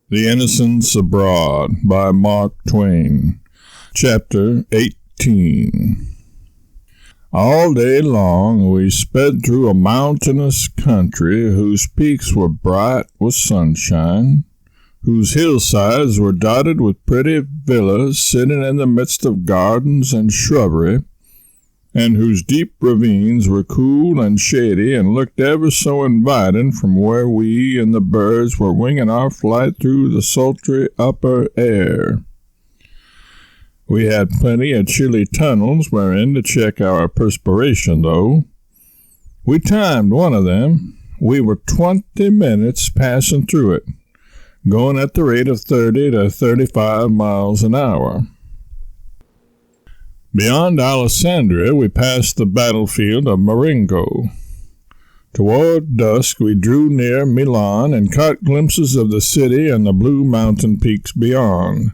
The Innocents Abroad by Mark Twain. Chapter 18. All day long we sped through a mountainous country whose peaks were bright with sunshine, whose hillsides were dotted with pretty villas sitting in the midst of gardens and shrubbery, and whose deep ravines were cool and shady and looked ever so inviting from where we and the birds were winging our flight through the sultry upper air. We had plenty of chilly tunnels wherein to check our perspiration, though. We timed one of them. We were 20 minutes passing through it, going at the rate of 30 to 35 miles an hour. Beyond Alessandria, we passed the battlefield of Marengo. Toward dusk, we drew near Milan and caught glimpses of the city and the blue mountain peaks beyond.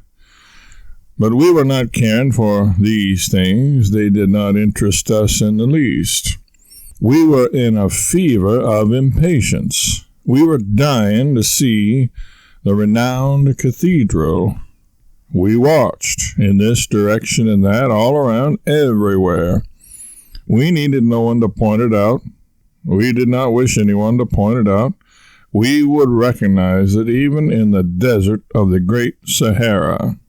But we were not caring for these things. They did not interest us in the least. We were in a fever of impatience. We were dying to see the renowned cathedral. We watched in this direction and that, all around, everywhere. We needed no one to point it out. We did not wish anyone to point it out. We would recognize it even in the desert of the Great Sahara.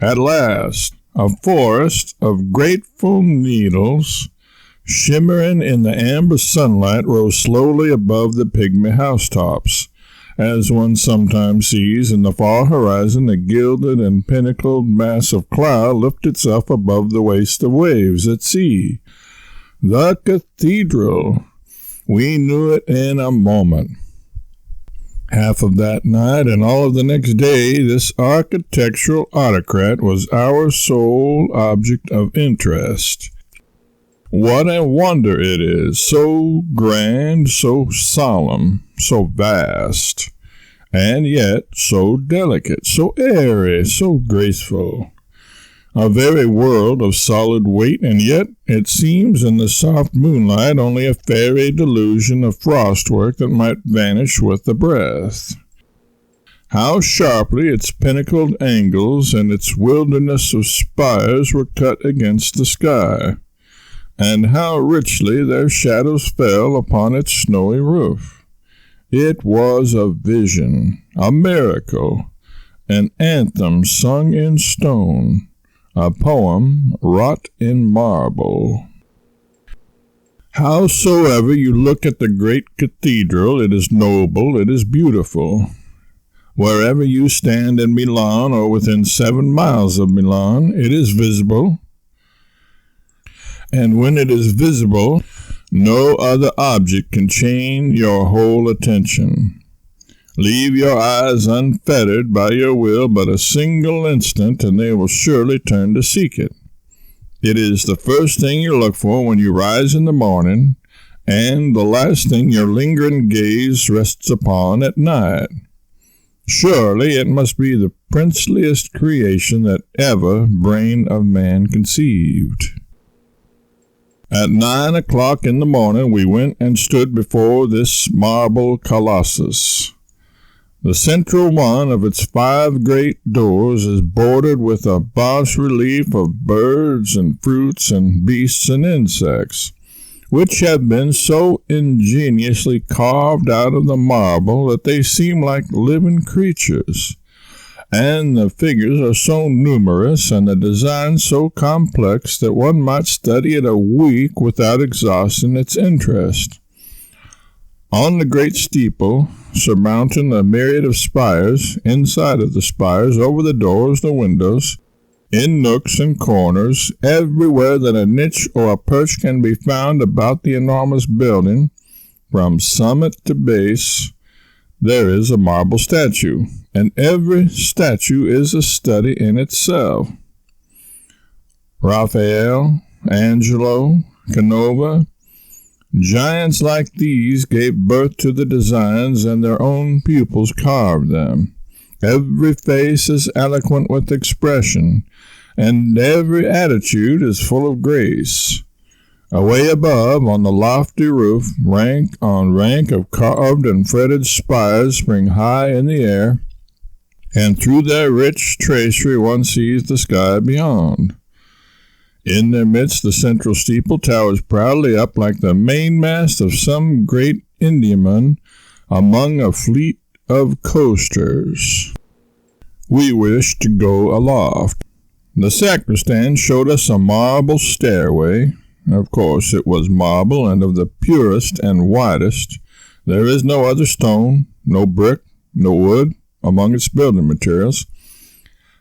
At last, a forest of grateful needles, shimmering in the amber sunlight, rose slowly above the pygmy housetops, as one sometimes sees in the far horizon a gilded and pinnacled mass of cloud lift itself above the waste of waves at sea. The cathedral! We knew it in a moment. Half of that night and all of the next day, this architectural autocrat was our sole object of interest. What a wonder it is, so grand, so solemn, so vast, and yet so delicate, so airy, so graceful. A very world of solid weight, and yet it seems in the soft moonlight only a fairy delusion of frostwork that might vanish with a breath. How sharply its pinnacled angles and its wilderness of spires were cut against the sky, and how richly their shadows fell upon its snowy roof. It was a vision, a miracle, an anthem sung in stone, a poem wrought in marble. Howsoever you look at the great cathedral, it is noble, it is beautiful. Wherever you stand in Milan or within 7 miles of Milan, it is visible. And when it is visible, no other object can chain your whole attention. Leave your eyes unfettered by your will but a single instant, and they will surely turn to seek it. It is the first thing you look for when you rise in the morning, and the last thing your lingering gaze rests upon at night. Surely it must be the princeliest creation that ever brain of man conceived. At 9 o'clock in the morning we went and stood before this marble colossus. The central one of its 5 great doors is bordered with a bas-relief of birds and fruits and beasts and insects, which have been so ingeniously carved out of the marble that they seem like living creatures. And the figures are so numerous and the design so complex that one might study it a week without exhausting its interest. On the great steeple, surmounting a myriad of spires, inside of the spires, over the doors, the windows, in nooks and corners, everywhere that a niche or a perch can be found about the enormous building, from summit to base, there is a marble statue, and every statue is a study in itself. Raphael, Angelo, Canova, giants like these gave birth to the designs, and their own pupils carved them. Every face is eloquent with expression, and every attitude is full of grace. Away above, on the lofty roof, rank on rank of carved and fretted spires spring high in the air, and through their rich tracery one sees the sky beyond. In their midst the central steeple towers proudly up like the mainmast of some great Indiaman among a fleet of coasters. We wished to go aloft. The sacristan showed us a marble stairway. Of course it was marble, and of the purest and whitest. There is no other stone, no brick, no wood among its building materials,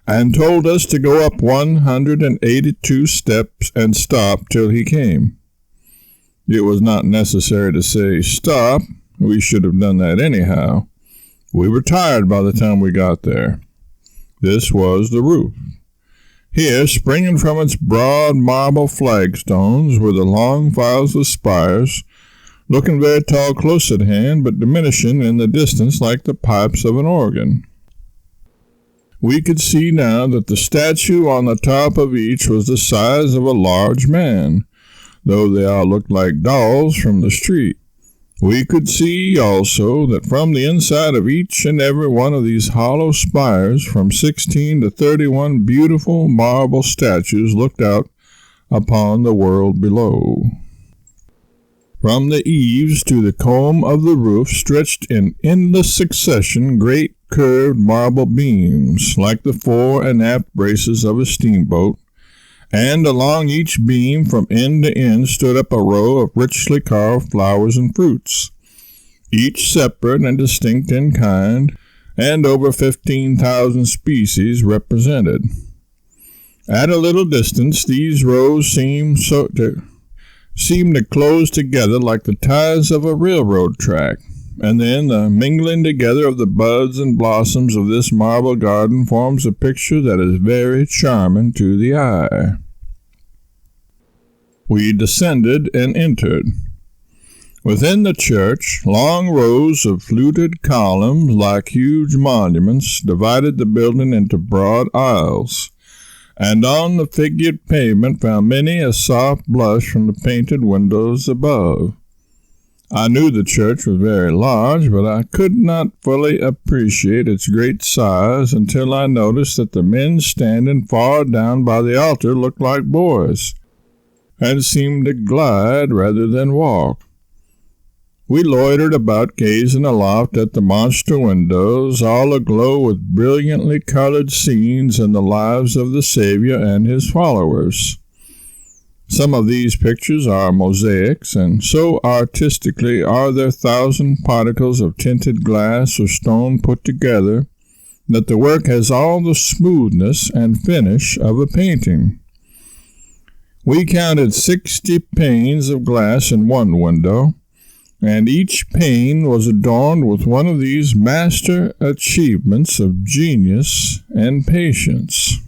and told us to go up 182 steps and stop till he came. It was not necessary to say stop. We should have done that anyhow. We were tired by the time we got there. This was the roof. Here, springing from its broad marble flagstones, were the long files of spires, looking very tall close at hand, but diminishing in the distance like the pipes of an organ. We could see now that the statue on the top of each was the size of a large man, though they all looked like dolls from the street. We could see also that from the inside of each and every one of these hollow spires, from 16 to 31 beautiful marble statues looked out upon the world below. From the eaves to the comb of the roof stretched in endless succession great curved marble beams, like the fore and aft braces of a steamboat, and along each beam from end to end stood up a row of richly carved flowers and fruits, each separate and distinct in kind, and over 15,000 species represented. At a little distance these rows seemed to close together like the ties of a railroad track, and then the mingling together of the buds and blossoms of this marble garden forms a picture that is very charming to the eye. We descended and entered. Within the church, long rows of fluted columns, like huge monuments, divided the building into broad aisles, and on the figured pavement found many a soft blush from the painted windows above. I knew the church was very large, but I could not fully appreciate its great size until I noticed that the men standing far down by the altar looked like boys, and seemed to glide rather than walk. We loitered about gazing aloft at the monster windows, all aglow with brilliantly colored scenes and the lives of the Savior and his followers. Some of these pictures are mosaics, and so artistically are their 1,000 particles of tinted glass or stone put together that the work has all the smoothness and finish of a painting. We counted 60 panes of glass in one window, and each pane was adorned with one of these master achievements of genius and patience.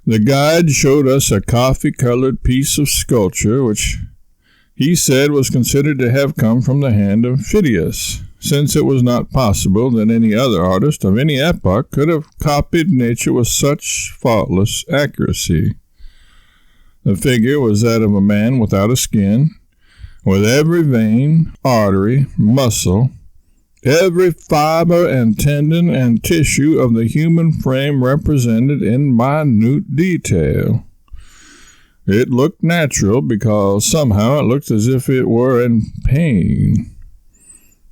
The guide showed us a coffee-colored piece of sculpture which he said was considered to have come from the hand of Phidias, since it was not possible that any other artist of any epoch could have copied nature with such faultless accuracy. The figure was that of a man without a skin, with every vein, artery, muscle, every fiber and tendon and tissue of the human frame represented in minute detail. It looked natural because somehow it looked as if it were in pain.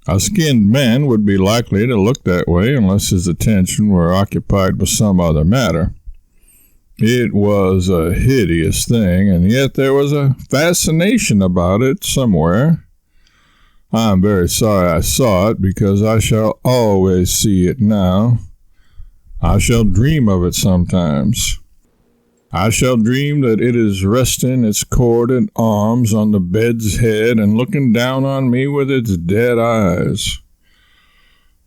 A skinned man would be likely to look that way unless his attention were occupied with some other matter. It was a hideous thing, and yet there was a fascination about it somewhere. I am very sorry I saw it, because I shall always see it now. I shall dream of it sometimes. I shall dream that it is resting its corded arms on the bed's head and looking down on me with its dead eyes.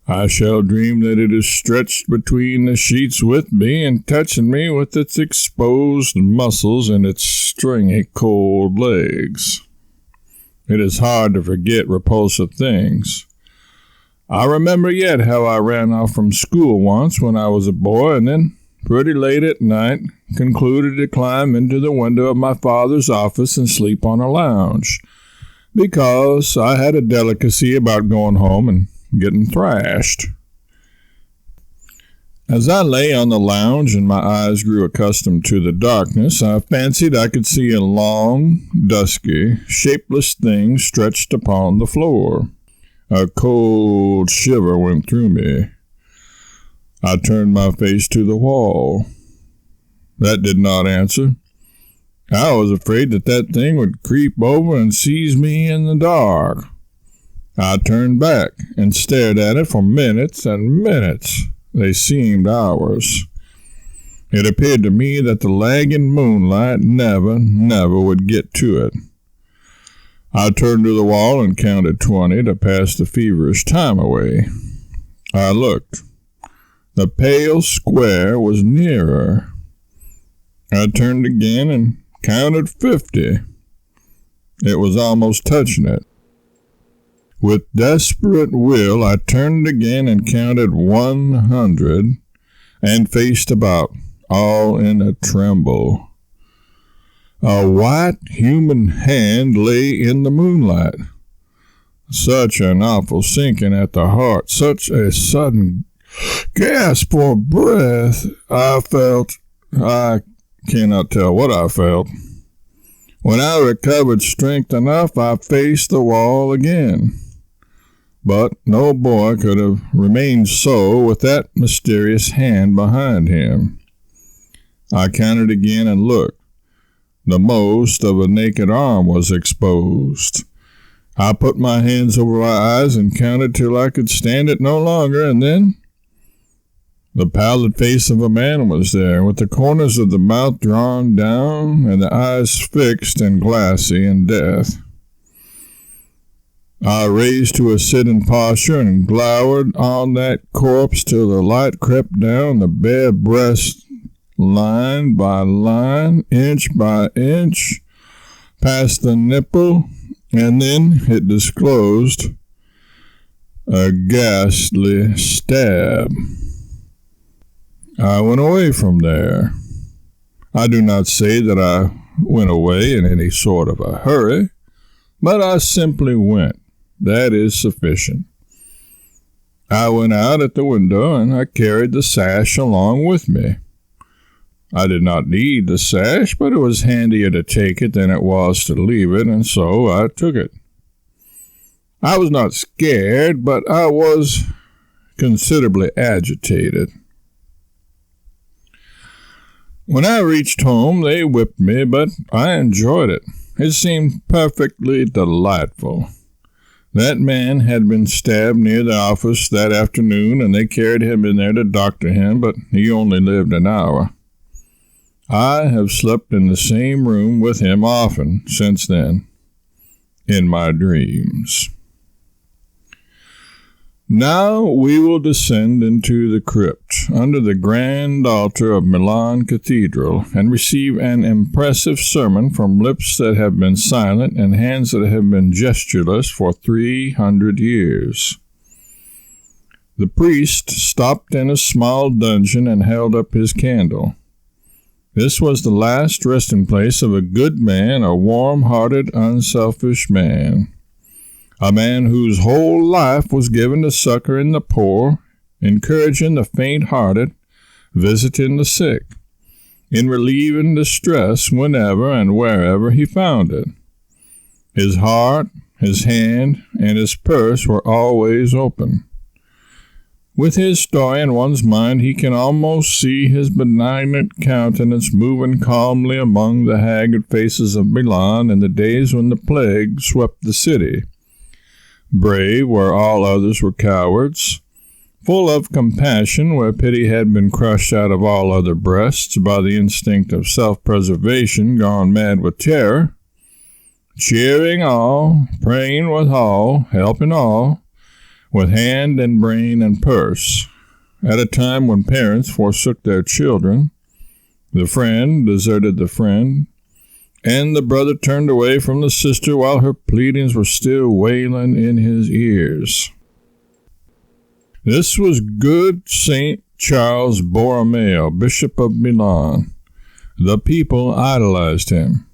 I shall dream that it is stretched between the sheets with me and touching me with its exposed muscles and its stringy cold legs. It is hard to forget repulsive things. I remember yet how I ran off from school once when I was a boy, and then, pretty late at night, concluded to climb into the window of my father's office and sleep on a lounge, because I had a delicacy about going home and getting thrashed. As I lay on the lounge and my eyes grew accustomed to the darkness, I fancied I could see a long, dusky, shapeless thing stretched upon the floor. A cold shiver went through me. I turned my face to the wall. That did not answer. I was afraid that thing would creep over and seize me in the dark. I turned back and stared at it for minutes and minutes. They seemed hours. It appeared to me that the lagging moonlight never would get to it. I turned to the wall and counted 20 to pass the feverish time away. I looked. The pale square was nearer. I turned again and counted 50. It was almost touching it. With desperate will, I turned again and counted 100 and faced about, all in a tremble. A white human hand lay in the moonlight. Such an awful sinking at the heart, such a sudden gasp for breath I felt. I cannot tell what I felt. When I recovered strength enough, I faced the wall again. But no boy could have remained so with that mysterious hand behind him. I counted again and looked. The most of a naked arm was exposed. I put my hands over my eyes and counted till I could stand it no longer, and then the pallid face of a man was there, with the corners of the mouth drawn down and the eyes fixed and glassy in death. I raised to a sitting posture and glowered on that corpse till the light crept down the bare breast, line by line, inch by inch, past the nipple, and then it disclosed a ghastly stab. I went away from there. I do not say that I went away in any sort of a hurry, but I simply went. That is sufficient. I went out at the window, and I carried the sash along with me. I did not need the sash, but it was handier to take it than it was to leave it, and so I took it. I was not scared, but I was considerably agitated. When I reached home, they whipped me, but I enjoyed it. It seemed perfectly delightful. That man had been stabbed near the office that afternoon, and they carried him in there to doctor him, but he only lived an hour. I have slept in the same room with him often since then, in my dreams. Now we will descend into the crypt under the grand altar of Milan Cathedral and receive an impressive sermon from lips that have been silent and hands that have been gestureless for 300 years. The priest stopped in a small dungeon and held up his candle. This was the last resting place of a good man, a warm-hearted, unselfish man. A man whose whole life was given to succoring the poor, encouraging the faint-hearted, visiting the sick, in relieving distress whenever and wherever he found it. His heart, his hand, and his purse were always open. With his story in one's mind, he can almost see his benignant countenance moving calmly among the haggard faces of Milan in the days when the plague swept the city. Brave where all others were cowards, full of compassion where pity had been crushed out of all other breasts by the instinct of self-preservation gone mad with terror, cheering all, praying with all, helping all, with hand and brain and purse, at a time when parents forsook their children, the friend deserted the friend, and the brother turned away from the sister while her pleadings were still wailing in his ears. This was good St. Charles Borromeo, Bishop of Milan. The people idolized him.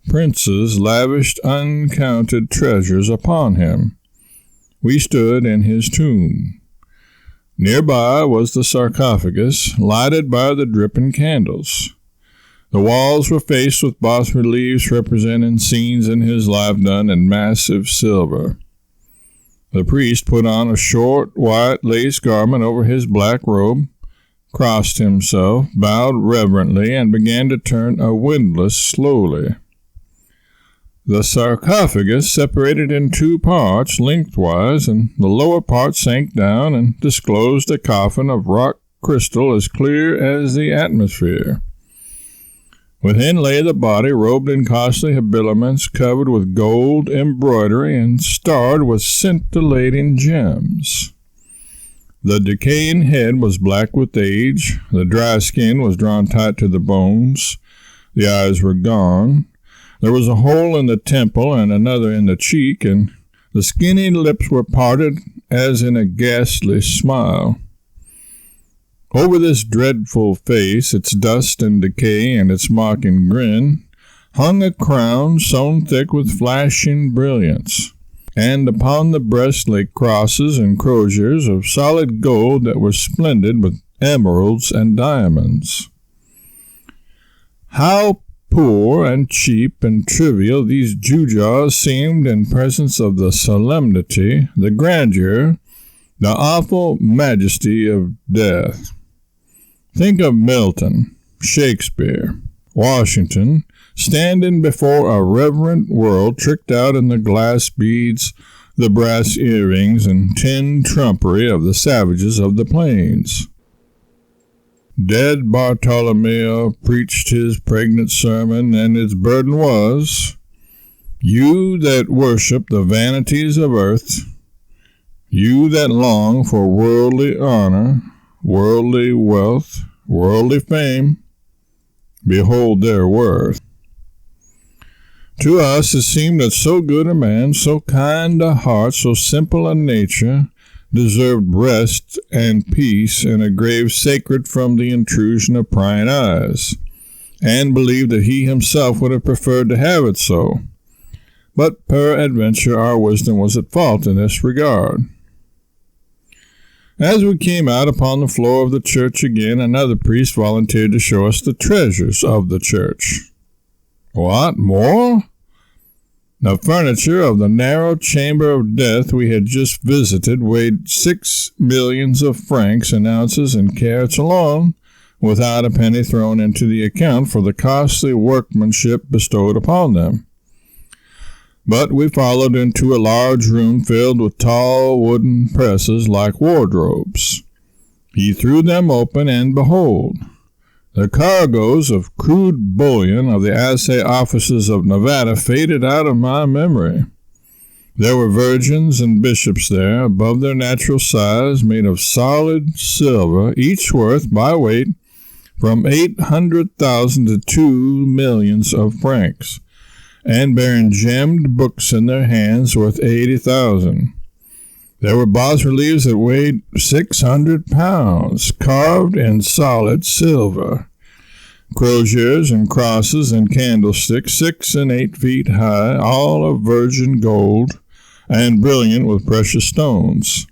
Princes lavished uncounted treasures upon him. We stood in his tomb. Nearby was the sarcophagus, lighted by the dripping candles. The walls were faced with bas-reliefs representing scenes in his life done in massive silver. The priest put on a short, white lace garment over his black robe, crossed himself, bowed reverently, and began to turn a windlass slowly. The sarcophagus separated in two parts lengthwise, and the lower part sank down and disclosed a coffin of rock crystal as clear as the atmosphere. Within lay the body, robed in costly habiliments, covered with gold embroidery and starred with scintillating gems. The decaying head was black with age, the dry skin was drawn tight to the bones, the eyes were gone. There was a hole in the temple and another in the cheek, and the skinny lips were parted as in a ghastly smile. Over this dreadful face, its dust and decay and its mocking grin, hung a crown sewn thick with flashing brilliance, and upon the breast lay crosses and croziers of solid gold that were splendid with emeralds and diamonds. How poor and cheap and trivial these gewgaws seemed in presence of the solemnity, the grandeur, the awful majesty of death. Think of Milton, Shakespeare, Washington, standing before a reverent world tricked out in the glass beads, the brass earrings, and tin trumpery of the savages of the plains. Dead Bartolomeo preached his pregnant sermon, and its burden was, "You that worship the vanities of earth, you that long for worldly honor, worldly wealth, worldly fame, behold their worth." To us it seemed that so good a man, so kind a heart, so simple a nature, deserved rest and peace in a grave sacred from the intrusion of prying eyes, and believed that he himself would have preferred to have it so. But peradventure our wisdom was at fault in this regard. As we came out upon the floor of the church again, another priest volunteered to show us the treasures of the church. What, more? The furniture of the narrow chamber of death we had just visited weighed 6 millions of francs in ounces and carats alone, without a penny thrown into the account for the costly workmanship bestowed upon them. But we followed into a large room filled with tall wooden presses like wardrobes. He threw them open, and behold, the cargoes of crude bullion of the assay offices of Nevada faded out of my memory. There were virgins and bishops there, above their natural size, made of solid silver, each worth, by weight, from 800,000 to 2 millions of francs, and bearing gemmed books in their hands worth 80,000. There were bas-reliefs that weighed 600 pounds, carved in solid silver. Croziers and crosses and candlesticks 6 and 8 feet high, all of virgin gold, and brilliant with precious stones.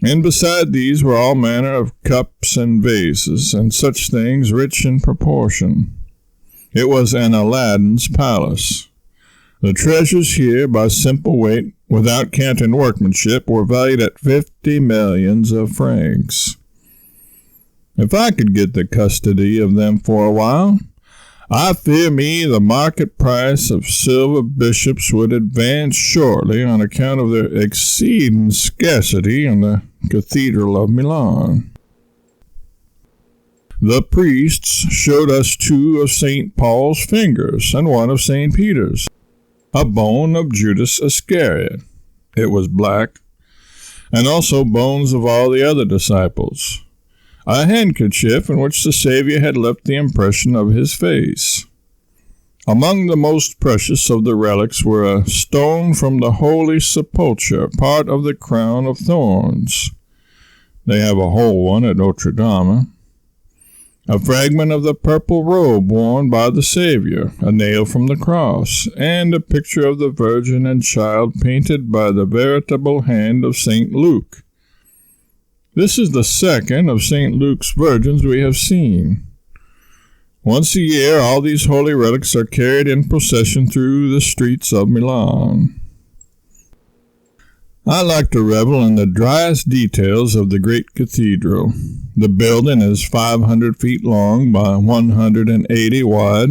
And beside these were all manner of cups and vases, and such things rich in proportion. It was an Aladdin's palace. The treasures here, by simple weight, without counting workmanship, were valued at 50 millions of francs. If I could get the custody of them for a while, I fear me the market price of silver bishops would advance shortly on account of their exceeding scarcity in the Cathedral of Milan. The priests showed us 2 of St. Paul's fingers and 1 of St. Peter's, a bone of Judas Iscariot. It was black, and also bones of all the other disciples. A handkerchief in which the Savior had left the impression of his face. Among the most precious of the relics were a stone from the Holy Sepulchre, part of the crown of thorns. They have a whole one at Notre Dame. A fragment of the purple robe worn by the Savior, a nail from the cross, and a picture of the Virgin and Child painted by the veritable hand of St. Luke. This is the second of St. Luke's virgins we have seen. Once a year, all these holy relics are carried in procession through the streets of Milan. I like to revel in the driest details of the great cathedral. The building is 500 feet long by 180 wide,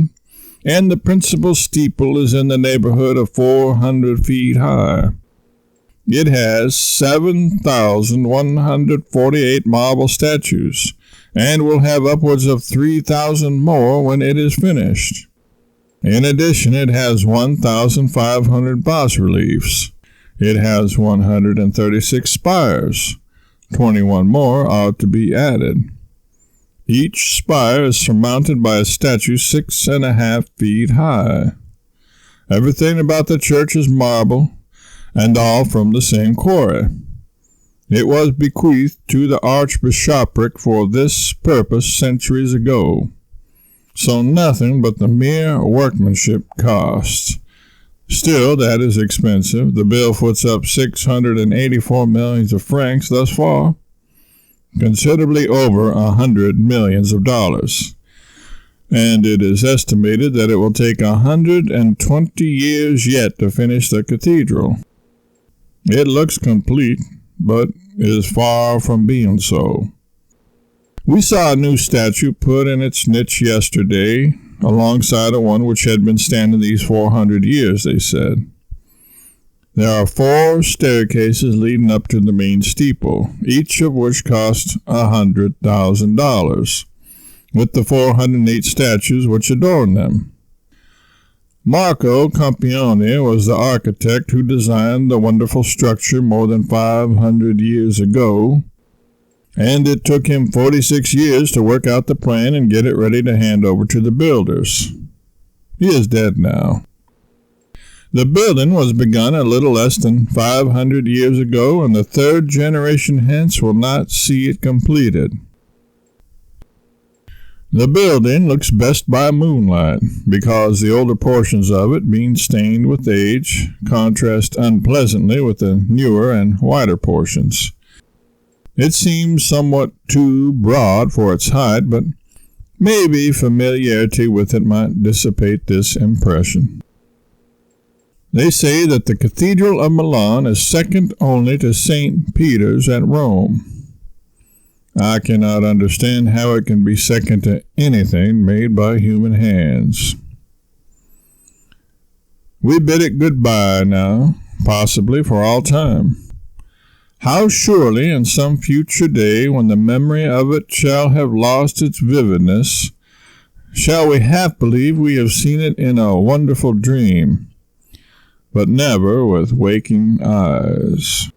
and the principal steeple is in the neighborhood of 400 feet high. It has 7,148 marble statues, and will have upwards of 3,000 more when it is finished. In addition, it has 1,500 bas-reliefs. It has 136 spires. 21 more are to be added. Each spire is surmounted by a statue 6.5 feet high. Everything about the church is marble, and all from the same quarry. It was bequeathed to the archbishopric for this purpose centuries ago, so nothing but the mere workmanship costs. Still, that is expensive. The bill foots up 684 millions of francs thus far, considerably over 100 millions of dollars. And it is estimated that it will take 120 years yet to finish the cathedral. It looks complete, but is far from being so. We saw a new statue put in its niche yesterday, alongside of one which had been standing these 400 years, they said. There are 4 staircases leading up to the main steeple, each of which cost $100,000, with the 408 statues which adorn them. Marco Campione was the architect who designed the wonderful structure more than 500 years ago, and it took him 46 years to work out the plan and get it ready to hand over to the builders. He is dead now. The building was begun a little less than 500 years ago, and the 3rd generation hence will not see it completed. The building looks best by moonlight, because the older portions of it, being stained with age, contrast unpleasantly with the newer and whiter portions. It seems somewhat too broad for its height, but maybe familiarity with it might dissipate this impression. They say that the Cathedral of Milan is second only to St. Peter's at Rome. I cannot understand how it can be second to anything made by human hands. We bid it goodbye now, possibly for all time. How surely in some future day, when the memory of it shall have lost its vividness, shall we half believe we have seen it in a wonderful dream, but never with waking eyes.